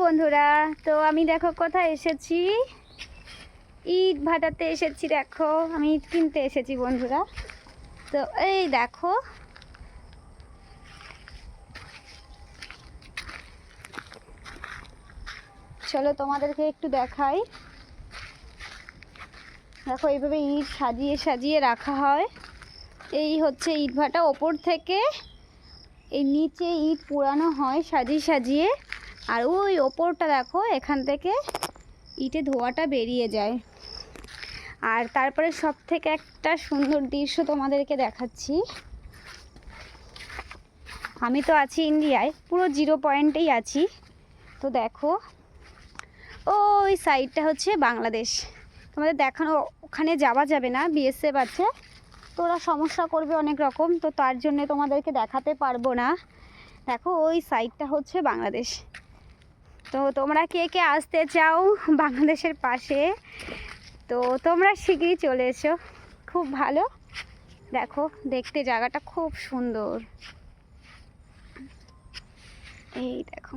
বন্ধুরা, তো আমি দেখো কোথায় এসেছি, ইট ভাটাতে এসেছি। দেখো আমি ইট কিনতে এসেছি বন্ধুরা। তো এই দেখো চলো তোমাদেরকে একটু দেখাই। দেখো এইভাবে ইট সাজিয়ে সাজিয়ে রাখা হয়। এই হচ্ছে ইট ভাটা, ওপর থেকে এই নিচে ইট পোড়ানো হয় সাজিয়ে সাজিয়ে, আর ওই ওপরটা দেখো এখান থেকে ইটে ধোঁয়াটা বেরিয়ে যায়। আর তারপরে সব থেকে একটা সুন্দর দৃশ্য তোমাদেরকে দেখাচ্ছি। আমি তো আছি ইন্ডিয়ায়, পুরো 0 পয়েন্টেই আছি। তো দেখো ওই সাইডটা হচ্ছে বাংলাদেশ। তোমাদের দেখানো, ওখানে যাওয়া যাবে না, বিএসএফ আছে, তো ওরা সমস্যা করবে অনেক রকম, তো তার জন্য তোমাদেরকে দেখাতে পারবো না। দেখো ওই সাইডটা হচ্ছে বাংলাদেশ। তো তোমরা কে কে আসতে চাও বাংলাদেশের পাশে, তো তোমরা শিগগিরই চলে এসো। খুব ভালো, দেখো দেখতে জায়গাটা খুব সুন্দর। এই দেখো।